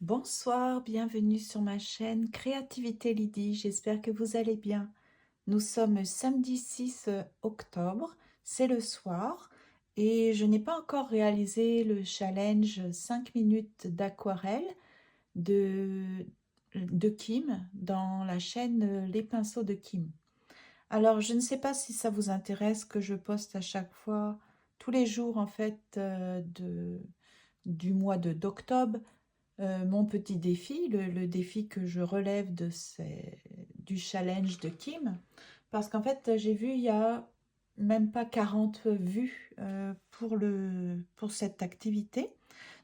Bonsoir, bienvenue sur ma chaîne Créativité Lydie, j'espère que vous allez bien. Nous sommes samedi 6 octobre, c'est le soir et je n'ai pas encore réalisé le challenge 5 minutes d'aquarelle de, de Kim dans la chaîne Les Pinceaux de Kim. Alors je ne sais pas si ça vous intéresse que je poste à chaque fois, tous les jours en fait du mois d'octobre mon petit défi, le défi que je relève du challenge de Kim, parce qu'en fait, j'ai vu, il y a même pas 40 vues pour cette activité.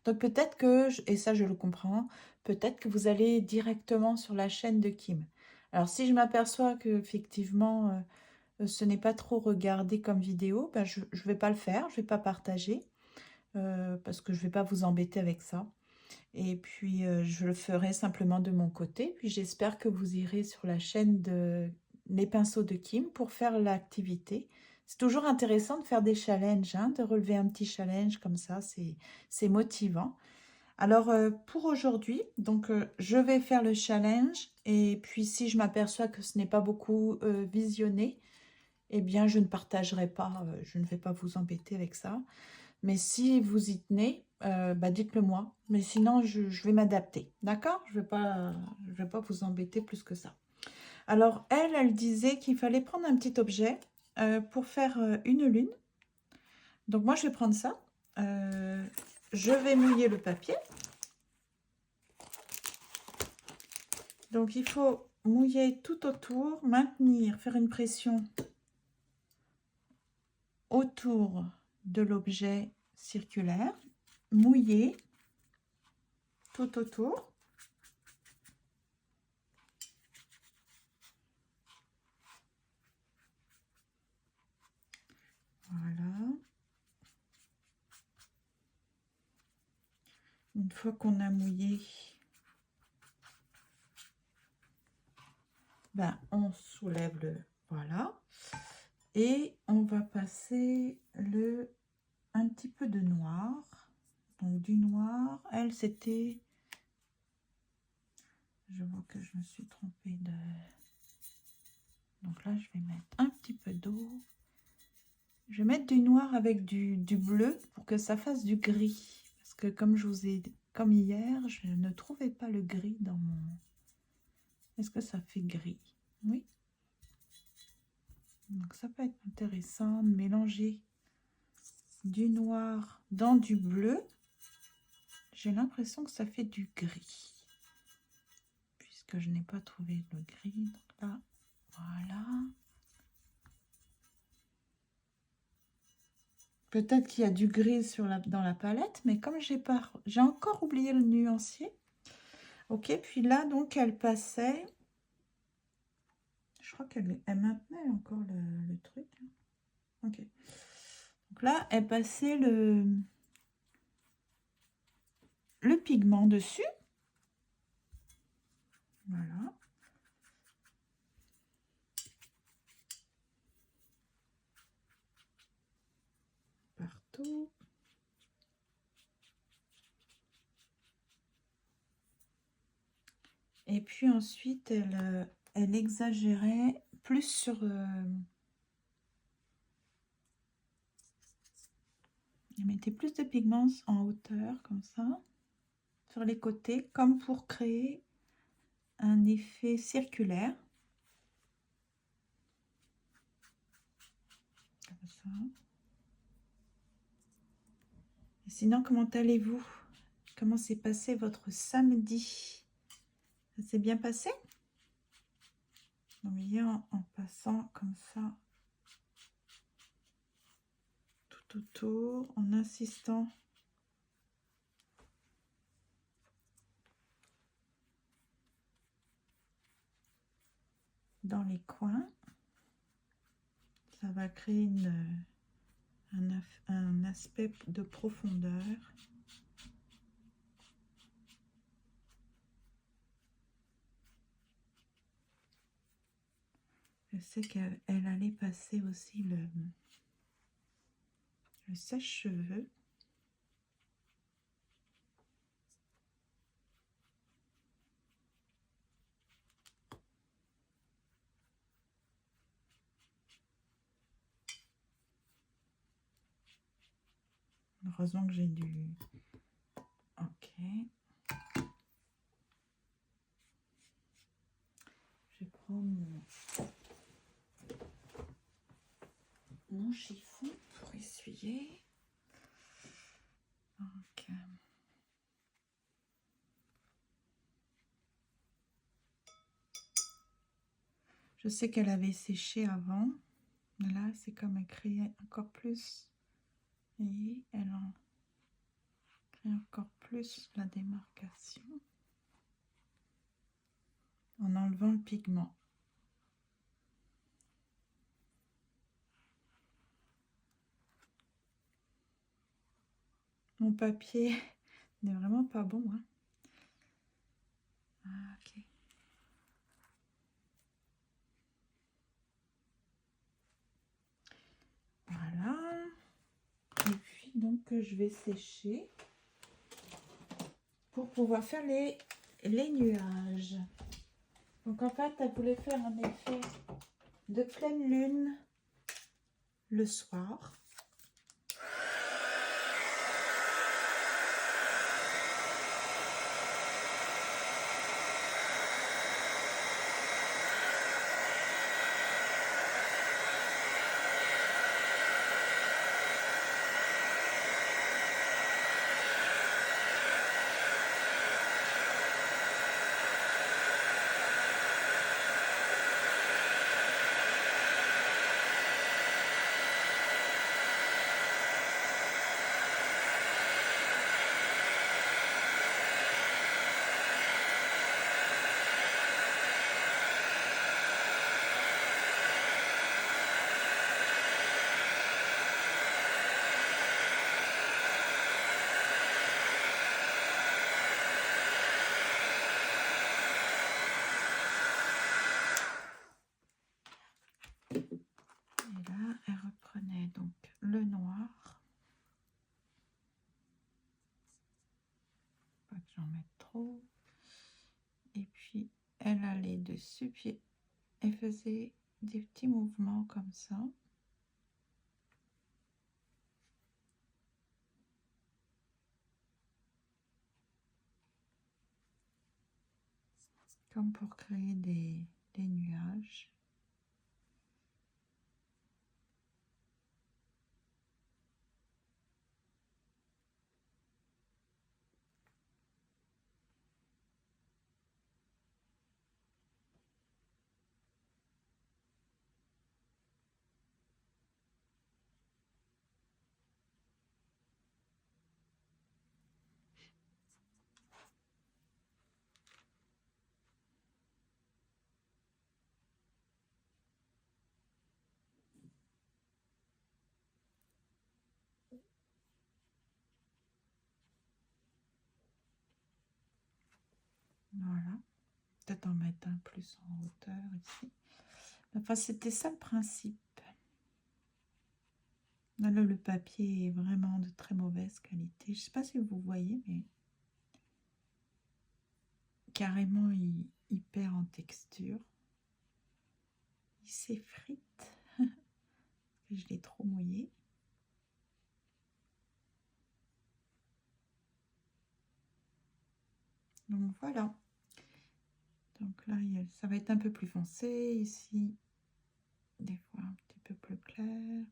Donc peut-être que, et ça je le comprends, peut-être que vous allez directement sur la chaîne de Kim. Alors si je m'aperçois que effectivement ce n'est pas trop regardé comme vidéo, ben, je ne vais pas le faire, je ne vais pas partager, parce que je ne vais pas vous embêter avec ça. Et puis, je le ferai simplement de mon côté. Puis, j'espère que vous irez sur la chaîne de Les Pinceaux de Kim pour faire l'activité. C'est toujours intéressant de faire des challenges, hein, de relever un petit challenge comme ça, c'est motivant. Alors, pour aujourd'hui, donc, je vais faire le challenge. Et puis, si je m'aperçois que ce n'est pas beaucoup visionné, eh bien, je ne partagerai pas, je ne vais pas vous embêter avec ça. Mais si vous y tenez, bah dites-le moi. Mais sinon, je vais m'adapter. D'accord? Je vais pas vous embêter plus que ça. Alors, elle disait qu'il fallait prendre un petit objet pour faire une lune. Donc, moi, je vais prendre ça. Euh, je vais mouiller le papier. Donc, il faut mouiller tout autour, maintenir, faire une pression autour de l'objet circulaire, mouiller tout autour. Voilà. Une fois qu'on a mouillé, ben, on soulève le... Voilà. Et on va passer un petit peu de noir. Donc du noir. Elle, c'était... Je vois que je me suis trompée de... Donc là, je vais mettre un petit peu d'eau. Je vais mettre du noir avec du bleu pour que ça fasse du gris. Parce que comme je vous ai... Comme hier, je ne trouvais pas le gris dans mon... Est-ce que ça fait gris? Oui. Donc ça peut être intéressant de mélanger du noir dans du bleu. J'ai l'impression que ça fait du gris. Puisque je n'ai pas trouvé le gris. Donc là, voilà. Peut-être qu'il y a du gris dans la palette, mais comme j'ai encore oublié le nuancier. Ok, puis là, donc, elle passait... Je crois elle maintenait encore le truc. Ok. Donc là, elle passait le pigment dessus. Voilà. Partout. Et puis ensuite, elle exagérait plus sur... elle mettait plus de pigments en hauteur, comme ça, sur les côtés, comme pour créer un effet circulaire. Comme ça. Et sinon, comment allez-vous? Comment s'est passé votre samedi? Ça s'est bien passé? Donc, en passant comme ça tout autour, en insistant dans les coins, ça va créer un aspect de profondeur. Je sais qu'elle allait passer aussi le sèche-cheveux. Heureusement que j'ai du... Ok. Je vais prendre mon chiffon pour essuyer. Ok. Je sais qu'elle avait séché avant. Mais là, c'est comme elle crée encore plus. Et elle en crée encore plus la démarcation. En enlevant le pigment. Mon papier n'est vraiment pas bon. Hein. Ah, ok. Voilà. Et puis donc je vais sécher pour pouvoir faire les nuages. Donc en fait, elle voulait faire un effet de pleine lune le soir. Et là, elle reprenait donc le noir. Pas que j'en mette trop. Et puis, elle allait dessus, puis elle faisait des petits mouvements comme ça. Comme pour créer des nuages. Voilà. Peut-être en mettre un plus en hauteur ici. Enfin, c'était ça le principe. Là, le papier est vraiment de très mauvaise qualité. Je ne sais pas si vous voyez, mais carrément, il perd en texture. Il s'effrite. Je l'ai trop mouillé. Donc voilà. Donc là, ça va être un peu plus foncé. Ici, des fois un petit peu plus clair.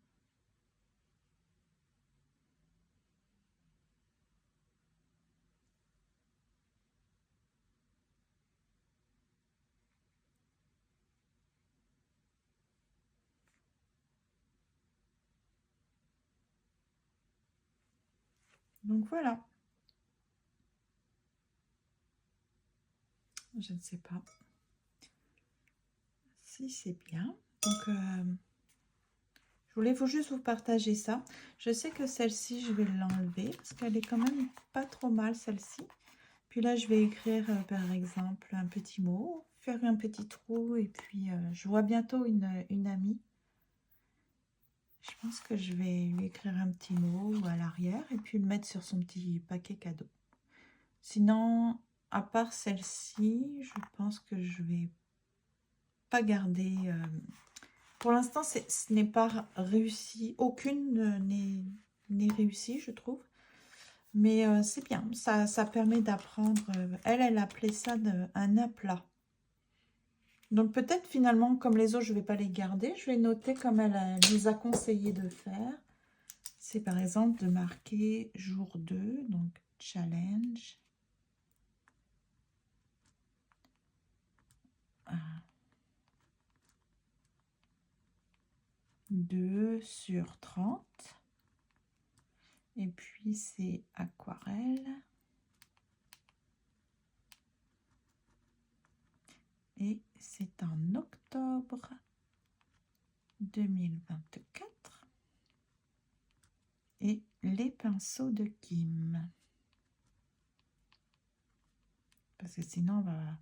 Donc voilà. Je ne sais pas si c'est bien. Donc, je voulais juste vous partager ça. Je sais que celle-ci, je vais l'enlever parce qu'elle est quand même pas trop mal, celle-ci. Puis là, je vais écrire, par exemple, un petit mot, faire un petit trou. Et puis, je vois bientôt une amie. Je pense que je vais lui écrire un petit mot à l'arrière et puis le mettre sur son petit paquet cadeau. Sinon, à part celle-ci, je pense que je vais pas garder... Pour l'instant, ce n'est pas réussi. Aucune n'est réussi, je trouve. Mais c'est bien, ça permet d'apprendre. Elle appelait ça un aplat. Donc peut-être finalement, comme les autres, je ne vais pas les garder. Je vais noter comme elle nous a conseillé de faire. C'est par exemple de marquer jour 2, donc challenge. 2 sur 30. Et puis c'est aquarelle. Et c'est en octobre 2024. Et les pinceaux de Kim. Parce que sinon, on va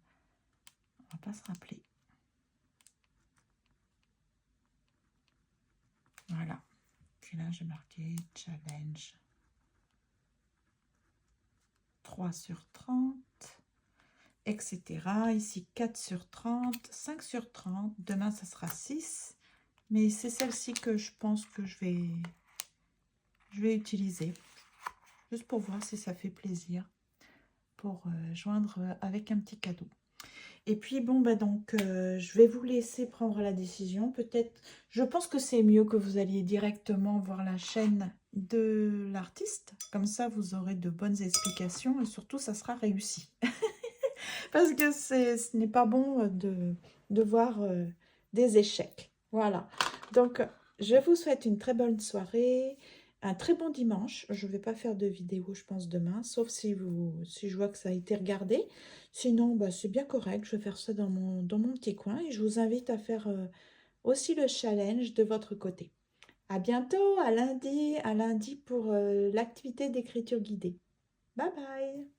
pas se rappeler. Voilà. Puis là, j'ai marqué challenge. 3 sur 30, etc. Ici, 4 sur 30, 5 sur 30. Demain, ça sera 6. Mais c'est celle-ci que je pense que je vais utiliser. Juste pour voir si ça fait plaisir. Pour joindre avec un petit cadeau. Et puis, bon, bah donc, je vais vous laisser prendre la décision. Peut-être, je pense que c'est mieux que vous alliez directement voir la chaîne de l'artiste. Comme ça, vous aurez de bonnes explications et surtout, ça sera réussi. Parce que ce n'est pas bon de voir des échecs. Voilà. Donc, je vous souhaite une très bonne soirée, un très bon dimanche. Je ne vais pas faire de vidéo, je pense, demain, sauf si je vois que ça a été regardé. Sinon, bah, c'est bien correct. Je vais faire ça dans mon petit coin et je vous invite à faire aussi le challenge de votre côté. À bientôt, à lundi pour l'activité d'écriture guidée. Bye bye!